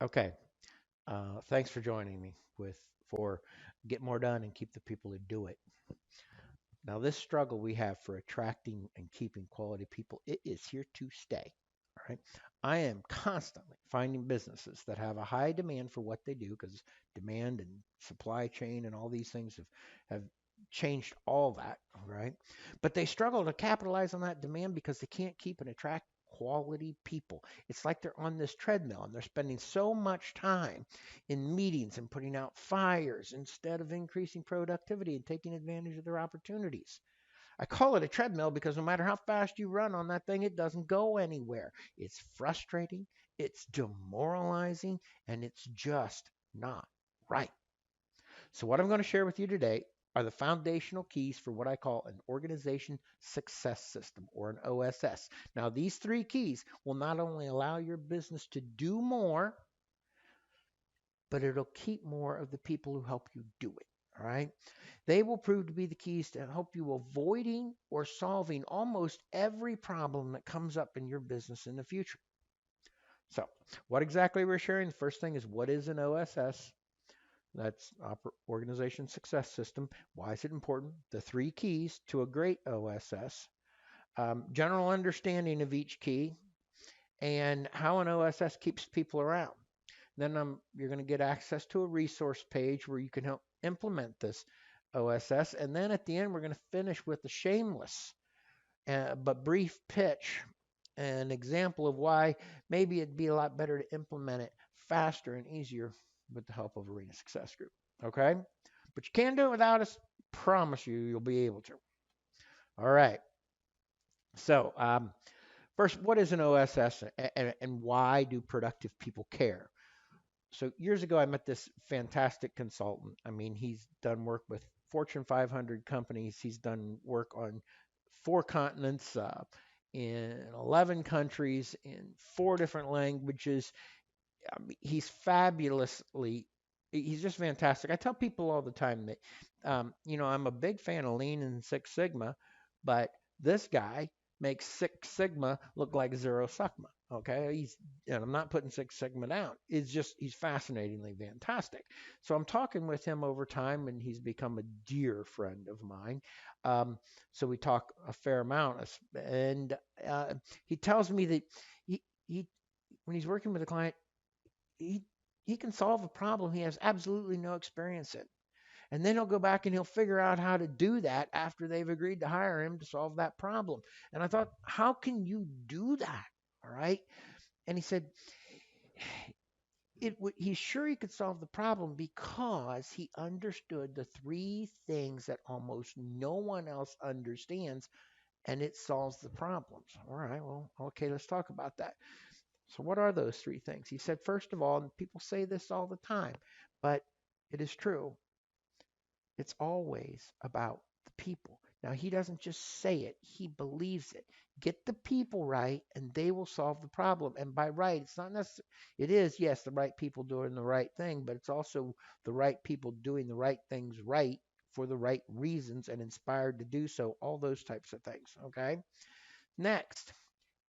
Okay. Thanks for joining me for get more done and keep the people who do it. Now, this struggle we have for attracting and keeping quality people, it is here to stay. All right. I am constantly finding businesses that have a high demand for what they do because demand and supply chain and all these things have changed all that. All right. But they struggle to capitalize on that demand because they can't keep and attract quality people. It's like they're on this treadmill and they're spending so much time in meetings and putting out fires instead of increasing productivity and taking advantage of their opportunities. I call it a treadmill because no matter how fast you run on that thing, it doesn't go anywhere. It's frustrating, it's demoralizing, and it's just not right. So, what I'm going to share with you today are the foundational keys for what I call an organization success system or an O.S.S. Now, these three keys will not only allow your business to do more, but it'll keep more of the people who help you do it. All right. They will prove to be the keys to help you avoiding or solving almost every problem that comes up in your business in the future. So, what exactly we're sharing? The first thing is what is an OSS? That's Organization Success System. Why is it important? The three keys to a great OSS, general understanding of each key, and how an OSS keeps people around. Then you're going to get access to a resource page where you can help implement this OSS. And then at the end, we're going to finish with a shameless but brief pitch, an example of why maybe it'd be a lot better to implement it faster and easier with the help of Arena Success Group. Okay? But you can't do it without us. Promise you, you'll be able to. All right. So, first, what is an OSS and why do productive people care? So years ago, I met this fantastic consultant. I mean, he's done work with Fortune 500 companies. He's done work on four continents, in 11 countries, in four different languages. I mean, he's just fantastic. I tell people all the time that, I'm a big fan of Lean and Six Sigma, but this guy makes Six Sigma look like Zero Sigma. Okay, and I'm not putting Six Sigma down. It's just he's fascinatingly fantastic. So I'm talking with him over time, and he's become a dear friend of mine. Um, so we talk a fair amount, and he tells me that he when he's working with a client, he he can solve a problem he has absolutely no experience in. And then he'll go back and he'll figure out how to do that after they've agreed to hire him to solve that problem. And I thought, how can you do that? All right. And he said, he's sure he could solve the problem because he understood the three things that almost no one else understands, and it solves the problems. All right. Well, okay, let's talk about that. So, what are those three things? He said, first of all, and people say this all the time, but it is true, it's always about the people. Now, he doesn't just say it, he believes it. Get the people right, and they will solve the problem. And by right, it's not necessarily, it is, yes, the right people doing the right thing, but it's also the right people doing the right things right for the right reasons and inspired to do so, all those types of things. Okay. Next,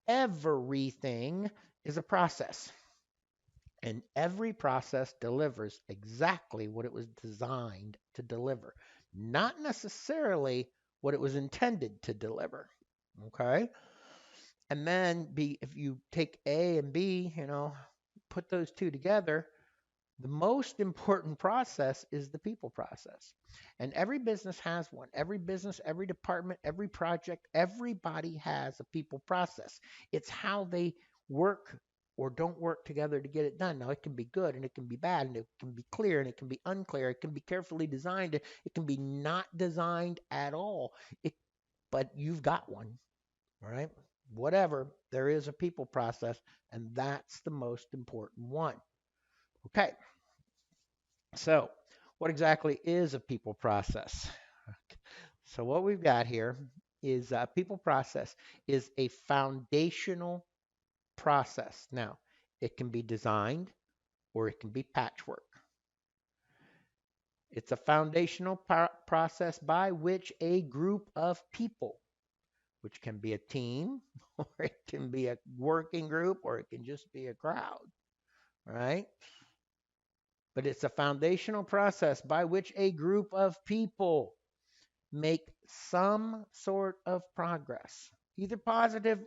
everything is a process. And every process delivers exactly what it was designed to deliver, not necessarily what it was intended to deliver. Okay. And then if you take A and B, put those two together, the most important process is the people process. And every business has one. Every business, every department, every project, everybody has a people process. It's how they work or don't work together to get it done. Now, it can be good and it can be bad and it can be clear and it can be unclear. It can be carefully designed. It can be not designed at all. It, but you've got one, all right? Whatever, there is a people process, and that's the most important one. Okay. So, what exactly is a people process? So, what we've got here is people process is a foundational process. Now, it can be designed or it can be patchwork. It's a foundational process by which a group of people, which can be a team, or it can be a working group, or it can just be a crowd, right? But it's a foundational process by which a group of people make some sort of progress, either positive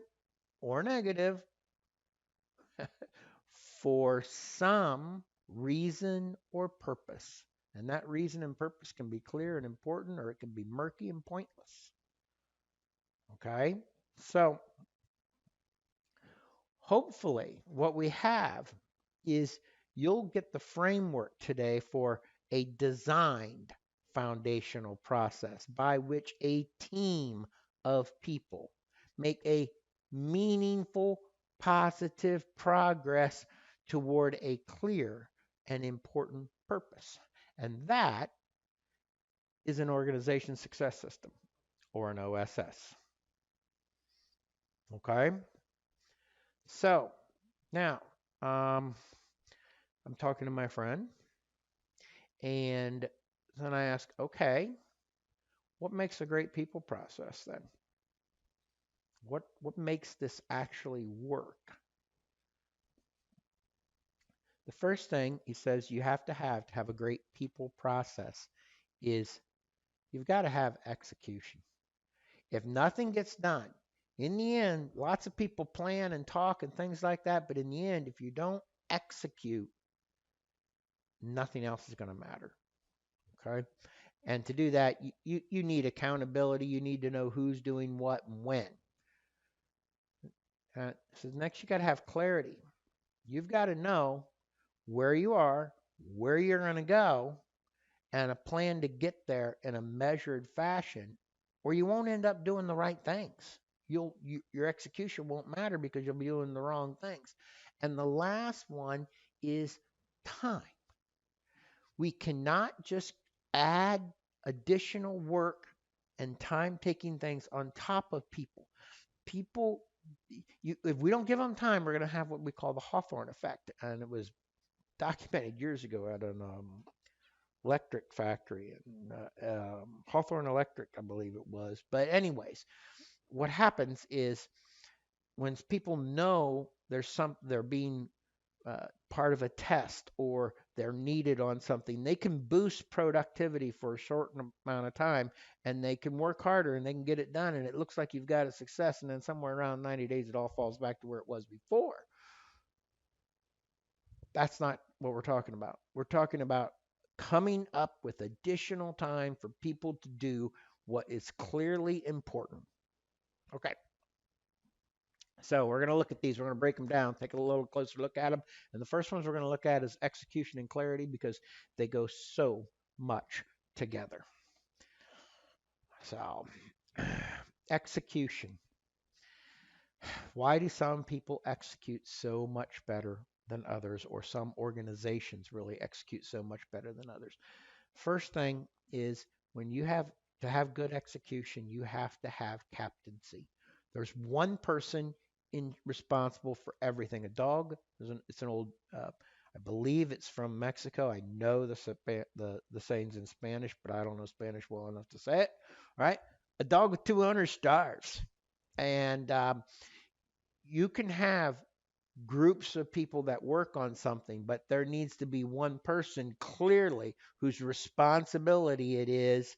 or negative, for some reason or purpose. And that reason and purpose can be clear and important, or it can be murky and pointless. Okay? So, hopefully, what we have is you'll get the framework today for a designed foundational process by which a team of people make a meaningful, positive progress toward a clear and important purpose. And that is an organization success system, or an O.S.S. Okay? So, now, um, I'm talking to my friend, and then I ask, okay, what makes a great people process then? What makes this actually work? The first thing he says you have to have a great people process is you've got to have execution. If nothing gets done, in the end, lots of people plan and talk and things like that, but in the end, if you don't execute, nothing else is going to matter. Okay? And to do that, you need accountability. You need to know who's doing what and when. So next, you got to have clarity. You've got to know where you are, where you're going to go, and a plan to get there in a measured fashion, or you won't end up doing the right things. Your execution won't matter because you'll be doing the wrong things. And the last one is time. We cannot just add additional work and time taking things on top of people. People, if we don't give them time, we're going to have what we call the Hawthorne effect. And it was documented years ago at an electric factory in Hawthorne Electric, I believe it was. But anyways, what happens is when people know they're being part of a test or they're needed on something, they can boost productivity for a short amount of time and they can work harder and they can get it done. And it looks like you've got a success. And then somewhere around 90 days, it all falls back to where it was before. That's not what we're talking about. We're talking about coming up with additional time for people to do what is clearly important. Okay. So we're going to look at these. We're going to break them down, take a little closer look at them. And the first ones we're going to look at is execution and clarity because they go so much together. So, execution. Why do some people execute so much better than others, or some organizations really execute so much better than others? First thing is when you have to have good execution, you have to have captaincy. There's one person responsible for everything. A dog, it's an old, I believe it's from Mexico. I know the saying's in Spanish, but I don't know Spanish well enough to say it. All right, a dog with two owners starves, and you can have groups of people that work on something, but there needs to be one person clearly whose responsibility it is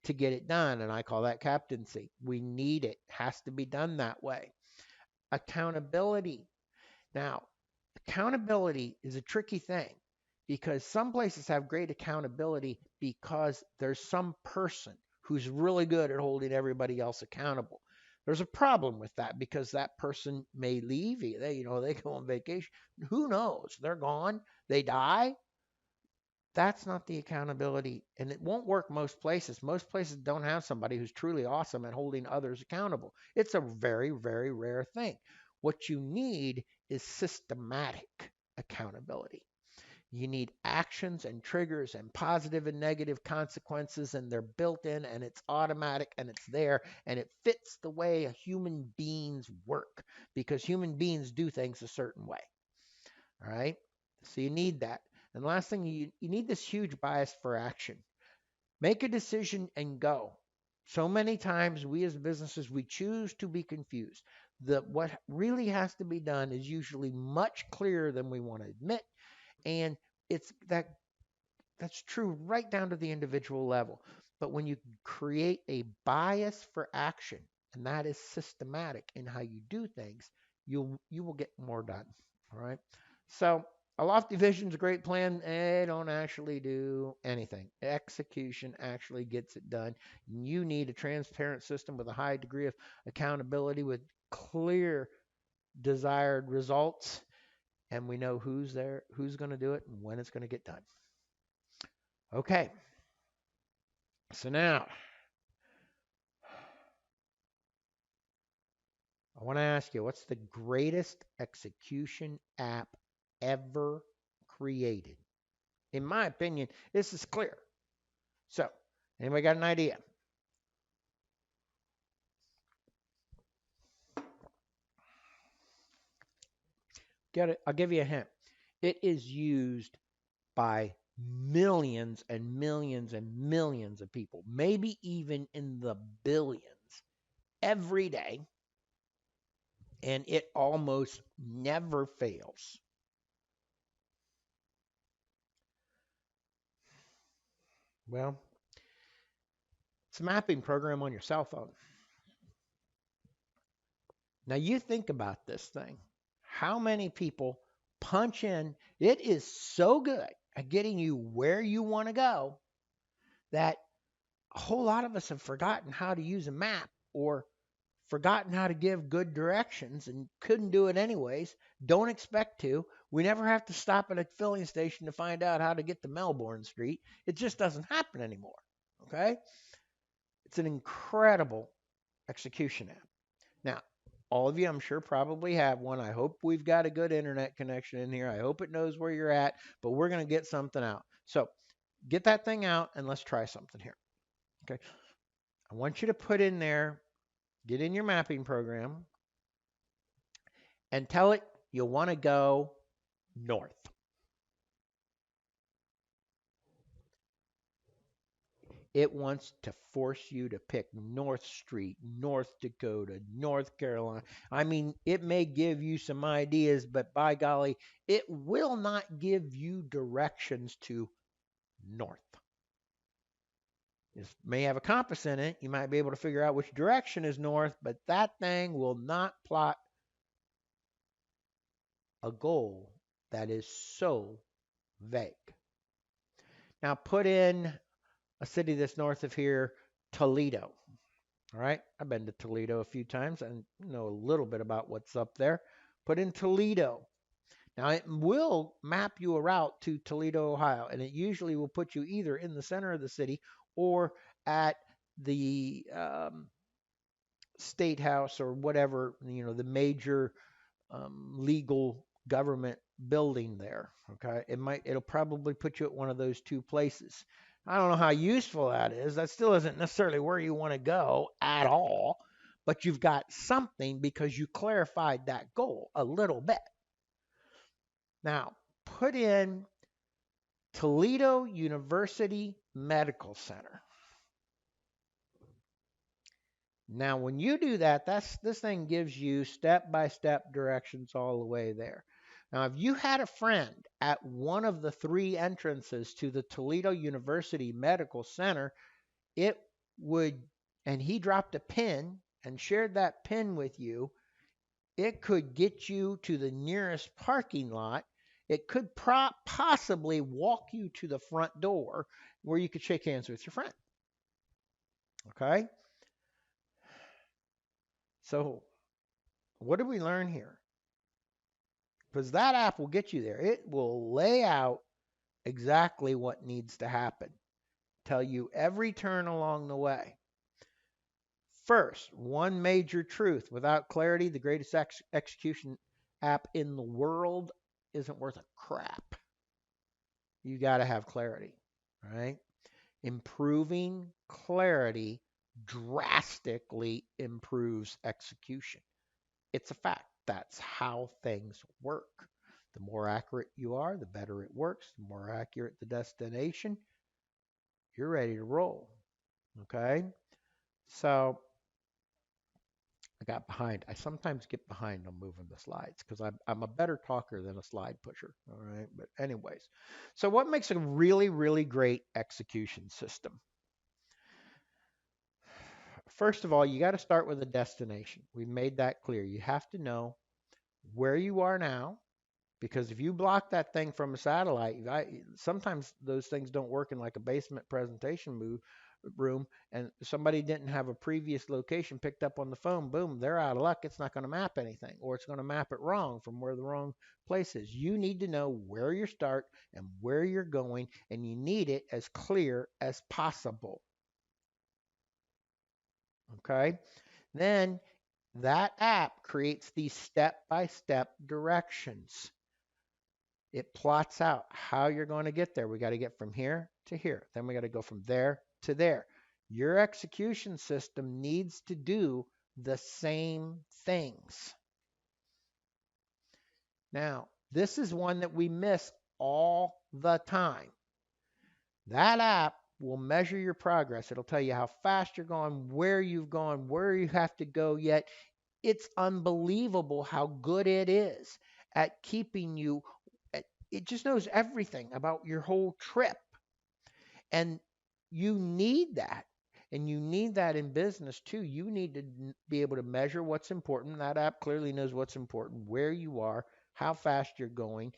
to get it done. And I call that captaincy. We need it. Has to be done that way. Accountability. Now, accountability is a tricky thing because some places have great accountability because there's some person who's really good at holding everybody else accountable. There's a problem with that because that person may leave. They go on vacation. Who knows? They're gone. They die. That's not the accountability, and it won't work most places. Most places don't have somebody who's truly awesome at holding others accountable. It's a very, very rare thing. What you need is systematic accountability. You need actions and triggers and positive and negative consequences, and they're built in and it's automatic and it's there and it fits the way human beings work because human beings do things a certain way. All right. So you need that. And last thing, you need this huge bias for action. Make a decision and go. So many times we as businesses, we choose to be confused. What really has to be done is usually much clearer than we want to admit. And it's that's true right down to the individual level. But when you create a bias for action, and that is systematic in how you do things, you will get more done. All right. So a lofty vision is a great plan. They don't actually do anything. Execution actually gets it done. You need a transparent system with a high degree of accountability with clear desired results. And we know who's there, who's going to do it, and when it's going to get done. Okay. So now I want to ask you, what's the greatest execution app ever created? In my opinion, this is clear. So, anybody got an idea? Get it? I'll give you a hint. It is used by millions and millions and millions of people, maybe even in the billions every day, and it almost never fails. Well, it's a mapping program on your cell phone. Now you think about this thing. How many people punch in? It is so good at getting you where you want to go that a whole lot of us have forgotten how to use a map or forgotten how to give good directions and couldn't do it anyways. Don't expect to. We never have to stop at a filling station to find out how to get to Melbourne Street. It just doesn't happen anymore. Okay? It's an incredible execution app. Now, all of you, I'm sure, probably have one. I hope we've got a good internet connection in here. I hope it knows where you're at, but we're going to get something out. So get that thing out and let's try something here. Okay. I want you to put in there, get in your mapping program, and tell it you want to go north. It wants to force you to pick North Street, North Dakota, North Carolina. I mean, it may give you some ideas, but by golly, it will not give you directions to north. It may have a compass in it. You might be able to figure out which direction is north, but that thing will not plot a goal that is so vague. Now put in a city that's north of here, Toledo. All right. I've been to Toledo a few times and know a little bit about what's up there. Put in Toledo. Now it will map you a route to Toledo, Ohio, and it usually will put you either in the center of the city or at the state house or whatever, the major legal government building there. Okay. It'll probably put you at one of those two places. I don't know how useful that is. That still isn't necessarily where you want to go at all, but you've got something because you clarified that goal a little bit. Now, put in Toledo University Medical Center. Now, when you do that, this thing gives you step-by-step directions all the way there. Now, if you had a friend at one of the three entrances to the Toledo University Medical Center, it would, and he dropped a pin and shared that pin with you, it could get you to the nearest parking lot. It could possibly walk you to the front door where you could shake hands with your friend. Okay? So, what did we learn here? Because that app will get you there. It will lay out exactly what needs to happen, tell you every turn along the way. First, one major truth: without clarity, the greatest execution app in the world isn't worth a crap. You got to have clarity, right? Improving clarity drastically improves execution. It's a fact. That's how things work. The more accurate you are, the better it works. The more accurate the destination, you're ready to roll. Okay? So, I got behind. I sometimes get behind on moving the slides because I'm a better talker than a slide pusher. All right. But, anyways, so what makes a really, really great execution system? First of all, you got to start with a destination. We made that clear. You have to know where you are now, because if you block that thing from a satellite, sometimes those things don't work in like a basement room, and somebody didn't have a previous location picked up on the phone. Boom, they're out of luck. It's not going to map anything, or it's going to map it wrong from where the wrong place is. You need to know where you start and where you're going, and you need it as clear as possible. Okay? Then that app creates these step-by-step directions. It plots out how you're going to get there. We got to get from here to here. Then we got to go from there to there. Your execution system needs to do the same things. Now, this is one that we miss all the time. That app will measure your progress. It'll tell you how fast you're going, where you've gone, where you have to go yet. It's unbelievable how good it is at keeping you. It just knows everything about your whole trip. And you need that. And you need that in business too. You need to be able to measure what's important. That app clearly knows what's important, where you are, how fast you're going,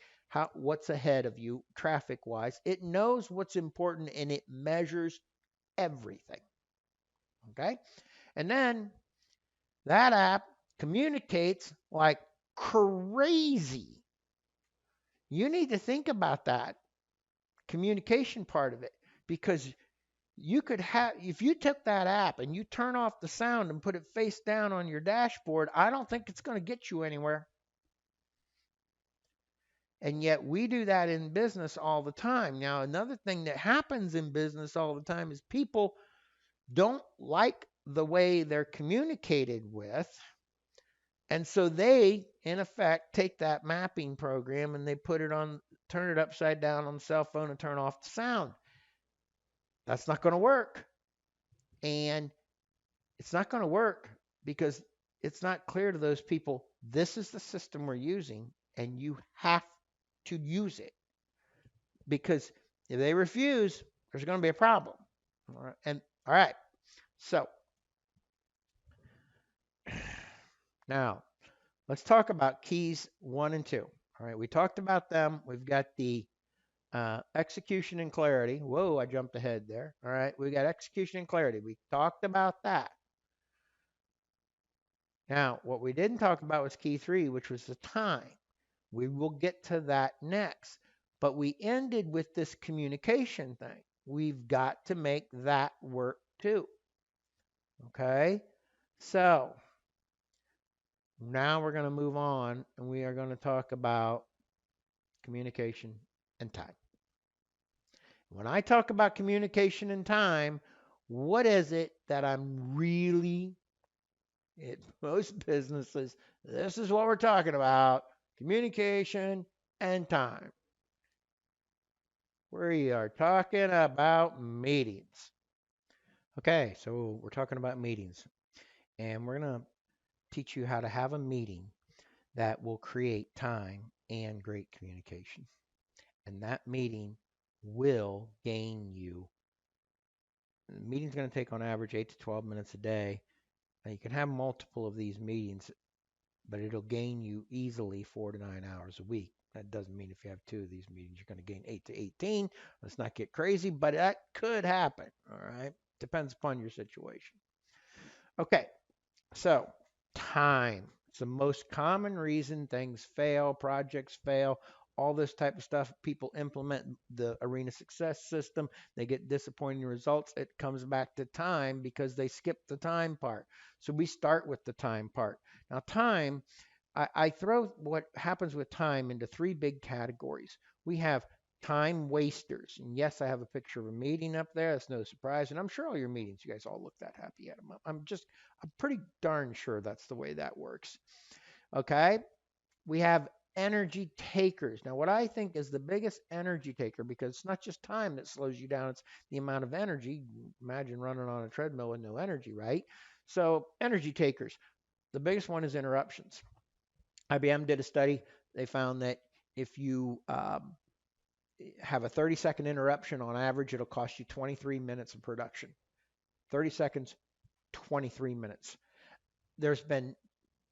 what's ahead of you traffic wise. It knows what's important and it measures everything. Okay? And then that app communicates like crazy. You need to think about that communication part of it, because you could have, if you took that app and you turn off the sound and put it face down on your dashboard, I don't think it's going to get you anywhere. And yet we do that in business all the time. Now, another thing that happens in business all the time is people don't like the way they're communicated with. And so they, in effect, take that mapping program and they put it on, turn it upside down on the cell phone and turn off the sound. That's not going to work. And it's not going to work because it's not clear to those people, this is the system we're using and you have to use it. Because if they refuse, there's going to be a problem. All right. And all right. So now let's talk about keys 1 and 2. All right. We talked about them. We've got the execution and clarity. Whoa, I jumped ahead there. All right. We got execution and clarity. We talked about that. Now, what we didn't talk about was key 3, which was the time. We will get to that next. But we ended with this communication thing. We've got to make that work too. Okay? So, now we're going to move on and we are going to talk about communication and time. When I talk about communication and time, what is it that I'm really, in most businesses, this is what we're talking about: communication and time. We are talking about meetings. Okay, so we're talking about meetings. And we're going to teach you how to have a meeting that will create time and great communication. And that meeting will gain you. The meeting's going to take on average 8 to 12 minutes a day. Now you can have multiple of these meetings, but it'll gain you easily 4 to 9 hours a week. That doesn't mean if you have 2 of these meetings, you're going to gain 8 to 18. Let's not get crazy, but that could happen. All right. Depends upon your situation. Okay. So time. It's the most common reason things fail, projects fail, all this type of stuff. People implement the arena success system. They get disappointing results. It comes back to time because they skip the time part. So we start with the time part. Now, time, I throw what happens with time into 3 big categories. We have time wasters. And yes, I have a picture of a meeting up there. That's no surprise. And I'm sure all your meetings, you guys all look that happy at them. I'm pretty darn sure that's the way that works. Okay. We have energy takers. Now, what I think is the biggest energy taker, because it's not just time that slows you down, it's the amount of energy. Imagine running on a treadmill with no energy, right? So energy takers. The biggest one is interruptions. IBM did a study. They found that if you have a 30-second interruption on average, it'll cost you 23 minutes of production. 30 seconds, 23 minutes. There's been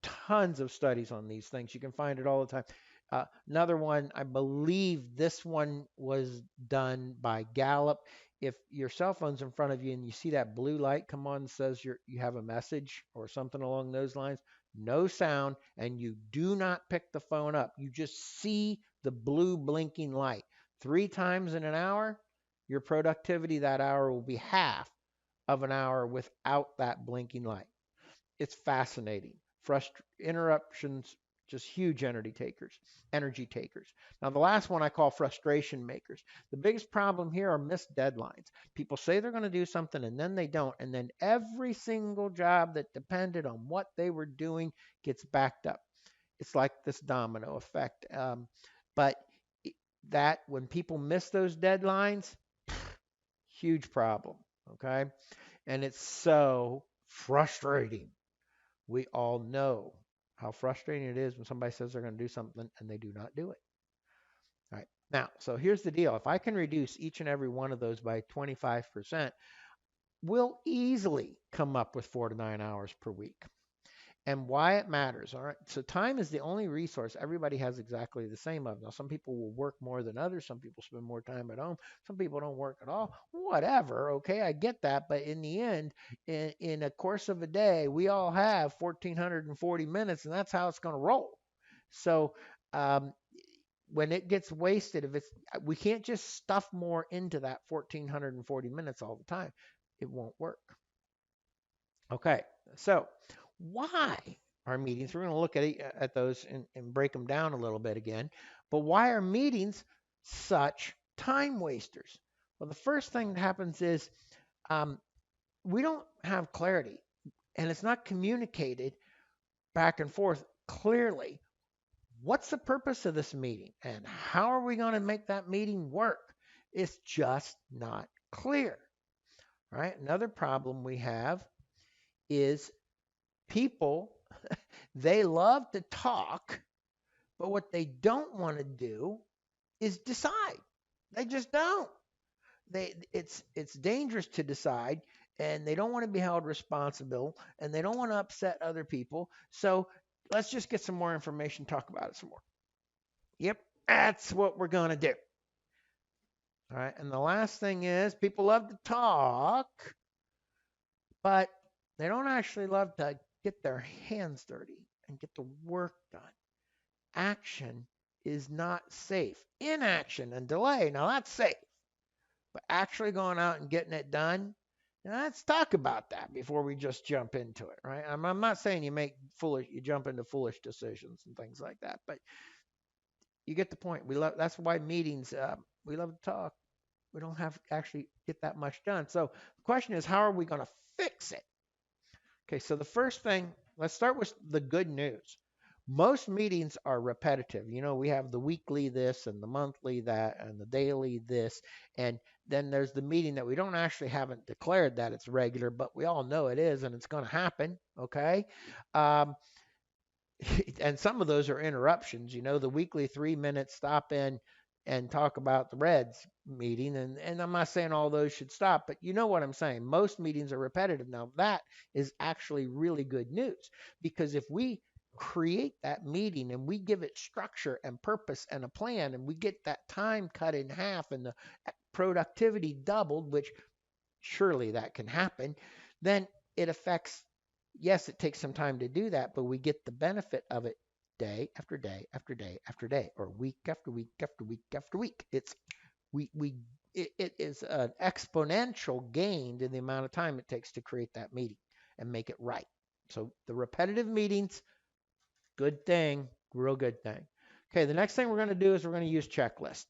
tons of studies on these things. You can find it all the time. Another one, I believe this one was done by Gallup. If your cell phone's in front of you and you see that blue light come on that says you have a message or something along those lines, no sound, and you do not pick the phone up. You just see the blue blinking light. 3 times in an hour, your productivity that hour will be half of an hour without that blinking light. It's fascinating. Interruptions, just huge energy takers. Energy takers. Now, the last one I call frustration makers. The biggest problem here are missed deadlines. People say they're going to do something and then they don't, and then every single job that depended on what they were doing gets backed up. It's like this domino effect. But that when people miss those deadlines, huge problem. Okay, and it's so frustrating. We all know how frustrating it is when somebody says they're going to do something and they do not do it. All right. Now, so here's the deal. If I can reduce each and every one of those by 25%, we'll easily come up with 4 to 9 hours per week. And why it matters. All right. So time is the only resource everybody has exactly the same of. Now, some people will work more than others. Some people spend more time at home. Some people don't work at all. Whatever. Okay. I get that. But in the end, in a course of a day, we all have 1,440 minutes, and that's how it's going to roll. So, um, when it gets wasted, if it's, we can't just stuff more into that 1,440 minutes all the time. It won't work. Okay, so why are meetings? We're going to look at those and break them down a little bit again. But why are meetings such time wasters? Well, the first thing that happens is um, we don't have clarity, and it's not communicated back and forth clearly. What's the purpose of this meeting, and how are we going to make that meeting work? It's just not clear. All right. Another problem we have is people, they love to talk, but what they don't want to do is decide. They just don't. It's dangerous to decide, and they don't want to be held responsible, and they don't want to upset other people. So let's just get some more information, talk about it some more. Yep, that's what we're going to do. All right. And the last thing is people love to talk, but they don't actually love to get their hands dirty and get the work done. Action is not safe. Inaction and delay, now that's safe. But actually going out and getting it done, let's talk about that before we just jump into it, right? I'm not saying you jump into foolish decisions and things like that, but you get the point. That's why meetings, we love to talk. We don't have to actually get that much done. So the question is, how are we going to fix it? Okay, so the first thing, let's start with the good news. Most meetings are repetitive. You know, we have the weekly this and the monthly that and the daily this. And then there's the meeting that we don't actually haven't declared that it's regular, but we all know it is and it's going to happen. Okay. Um, and some of those are interruptions. You know, the weekly 3 minute stop in and talk about the Reds meeting. And I'm not saying all those should stop, but you know what I'm saying. Most meetings are repetitive. Now, that is actually really good news because if we create that meeting and we give it structure and purpose and a plan and we get that time cut in half and the productivity doubled, which surely that can happen, then it affects, yes, it takes some time to do that, but we get the benefit of it day after day after day after day, or week after week after week after week. It is an exponential gain in the amount of time it takes to create that meeting and make it right. So the repetitive meetings, good thing, real good thing. Okay, the next thing we're going to do is we're going to use checklist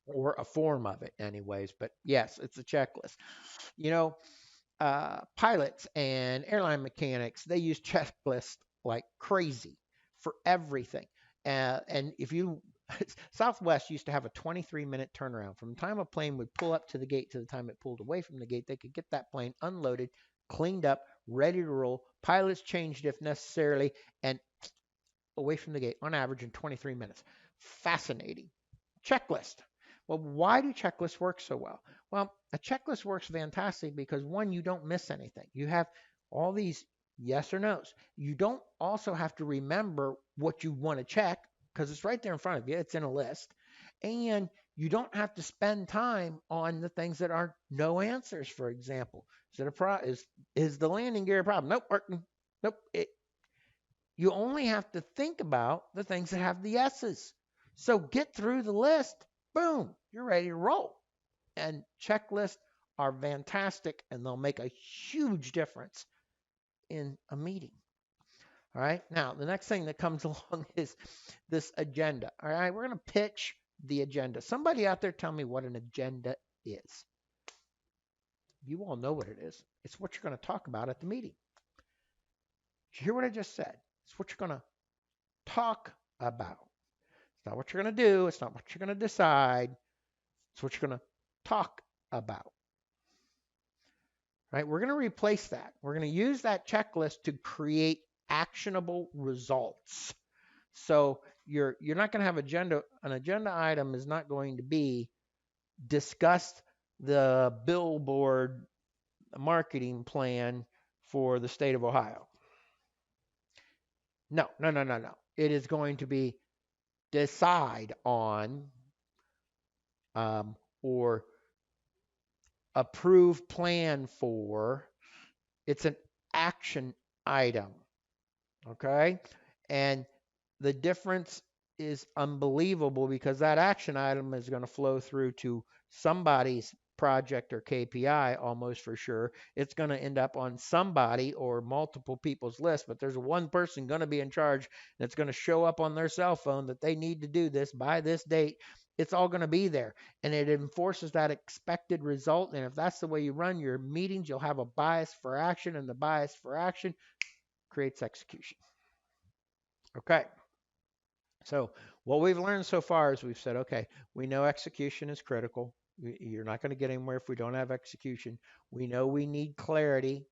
or a form of it anyways, but yes, it's a checklist. You know, pilots and airline mechanics, they use checklists like crazy for everything. And if you, Southwest used to have a 23-minute turnaround from the time a plane would pull up to the gate to the time it pulled away from the gate. They could get that plane unloaded cleaned up, ready to roll, pilots changed if necessarily, and away from the gate on average in 23 minutes. Fascinating. Checklist. Well, why do checklists work so well? Well, a checklist works fantastic because one, you don't miss anything. You have all these yes or no's. You don't also have to remember what you want to check because it's right there in front of you. It's in a list. And you don't have to spend time on the things that are no answers, for example. Is the landing gear a problem? Nope, working. Nope. You only have to think about the things that have the yeses. So get through the list. Boom, you're ready to roll. And checklists are fantastic and they'll make a huge difference in a meeting. All right. Now, the next thing that comes along is this agenda. All right. We're going to pitch the agenda. Somebody out there tell me what an agenda is. You all know what it is. It's what you're going to talk about at the meeting. Did you hear what I just said? It's what you're going to talk about. It's not what you're going to do. It's not what you're going to decide. It's what you're going to talk about. Right? We're going to replace that. We're going to use that checklist to create actionable results. So you're not going to have an agenda item is not going to be discuss the billboard marketing plan for the state of Ohio. No. It is going to be decide on or approve plan for. It's an action item. Okay. And the difference is unbelievable because that action item is going to flow through to somebody's project or KPI almost for sure. It's going to end up on somebody or multiple people's list, but there's one person going to be in charge that's going to show up on their cell phone that they need to do this by this date. It's all going to be there and it enforces that expected result. And if that's the way you run your meetings, you'll have a bias for action, and the bias for action creates execution. Okay. So what we've learned so far is we've said, okay, we know execution is critical. You're not going to get anywhere if we don't have execution. We know we need clarity.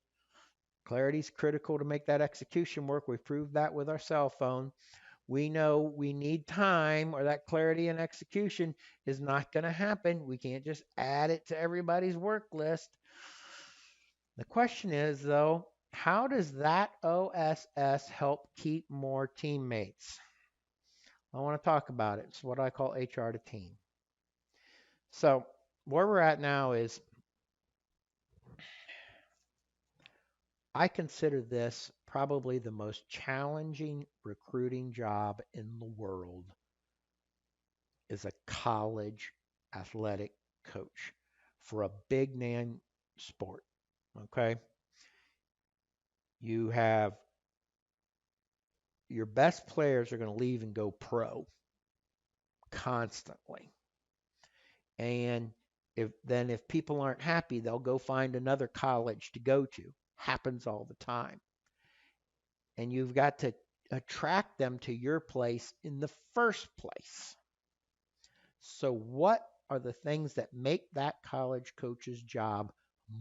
Clarity is critical to make that execution work. We've proved that with our cell phone. We know we need time, or that clarity and execution is not going to happen. We can't just add it to everybody's work list. The question is, though, how does that O.S.S. help keep more teammates? I want to talk about it. It's what I call HR to team. So where we're at now is I consider this probably the most challenging recruiting job in the world is a college athletic coach for a big name sport. Okay. You have your best players are going to leave and go pro constantly. And if people aren't happy, they'll go find another college to go to. Happens all the time. And you've got to attract them to your place in the first place. So what are the things that make that college coach's job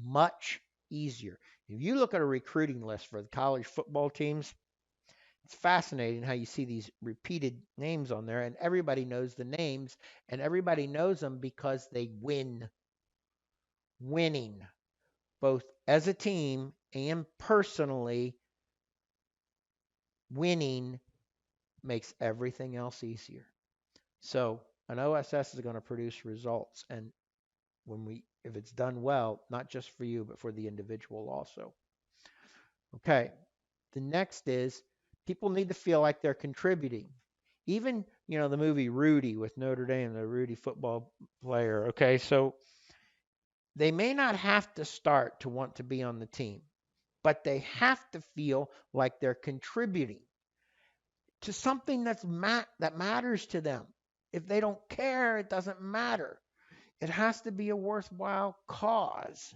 much easier? If you look at a recruiting list for the college football teams, it's fascinating how you see these repeated names on there, and everybody knows the names, and everybody knows them because they win. Winning, both as a team and personally, winning makes everything else easier. So an O.S.S. is going to produce results, and if it's done well, not just for you, but for the individual also. Okay. The next is people need to feel like they're contributing. Even, the movie Rudy with Notre Dame, the Rudy football player. Okay. So they may not have to start to want to be on the team, but they have to feel like they're contributing to something that matters to them. If they don't care, it doesn't matter. It has to be a worthwhile cause,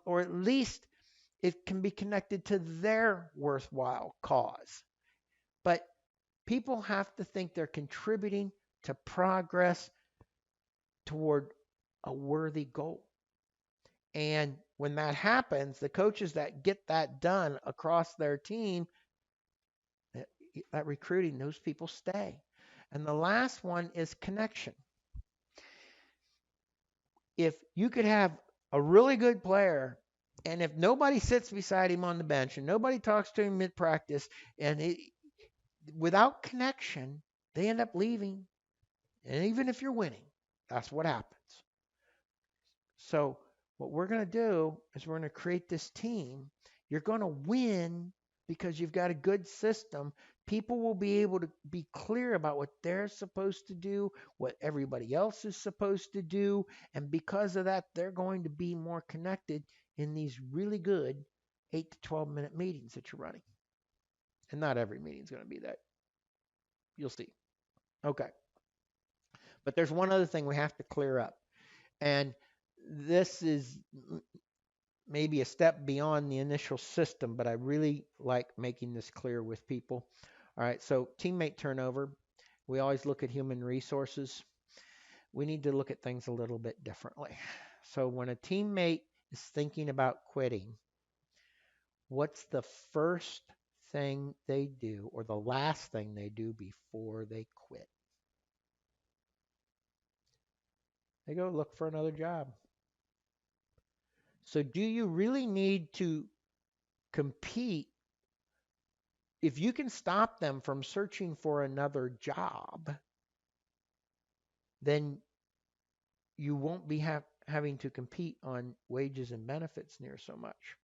or at least it can be connected to their worthwhile cause. But people have to think they're contributing to progress toward a worthy goal. And when that happens, the coaches that get that done across their team, that, that recruiting, those people stay. And the last one is connection. If you could have a really good player, and if nobody sits beside him on the bench and nobody talks to him mid practice, and without connection, they end up leaving. And even if you're winning, that's what happens. So, what we're going to do is we're going to create this team. You're going to win because you've got a good system. People will be able to be clear about what they're supposed to do, what everybody else is supposed to do. And because of that, they're going to be more connected in these really good 8 to 12-minute meetings that you're running. And not every meeting is going to be that. You'll see. Okay. But there's one other thing we have to clear up. And this is maybe a step beyond the initial system, but I really like making this clear with people. All right, so teammate turnover. We always look at human resources. We need to look at things a little bit differently. So when a teammate is thinking about quitting, what's the first thing they do or the last thing they do before they quit? They go look for another job. So do you really need to compete? If you can stop them from searching for another job, then you won't be having to compete on wages and benefits near so much.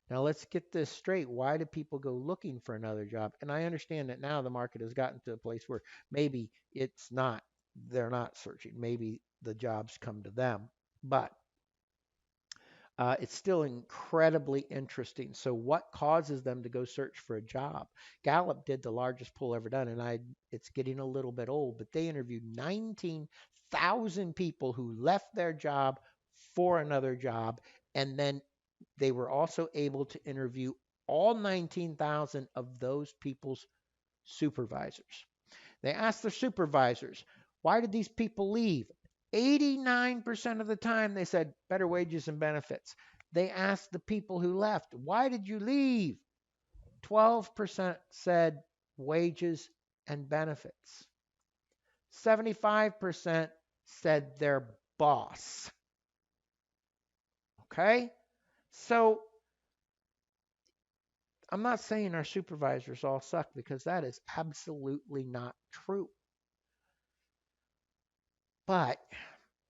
Now, let's get this straight. Why do people go looking for another job? And I understand that now the market has gotten to a place where maybe they're not searching. Maybe the jobs come to them. But it's still incredibly interesting. So, what causes them to go search for a job? Gallup did the largest poll ever done, and it's getting a little bit old, but they interviewed 19,000 people who left their job for another job, and then they were also able to interview all 19,000 of those people's supervisors. They asked the supervisors, why did these people leave? 89% of the time they said better wages and benefits. They asked the people who left, why did you leave? 12% said wages and benefits. 75% said their boss. Okay? So I'm not saying our supervisors all suck because that is absolutely not true. But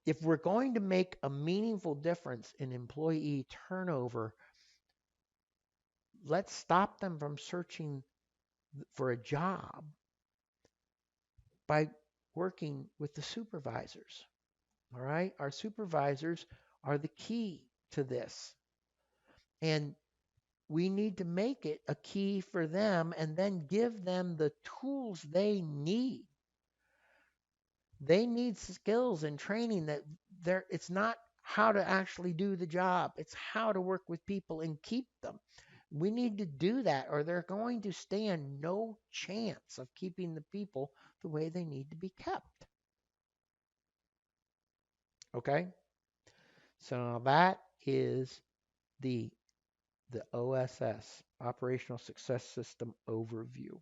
if we're going to make a meaningful difference in employee turnover, let's stop them from searching for a job by working with the supervisors. All right? Our supervisors are the key to this. And we need to make it a key for them and then give them the tools they need. They need skills and training that it's not how to actually do the job. It's how to work with people and keep them. We need to do that or they're going to stand no chance of keeping the people the way they need to be kept. Okay? So now that is the OSS, Operational Success System overview.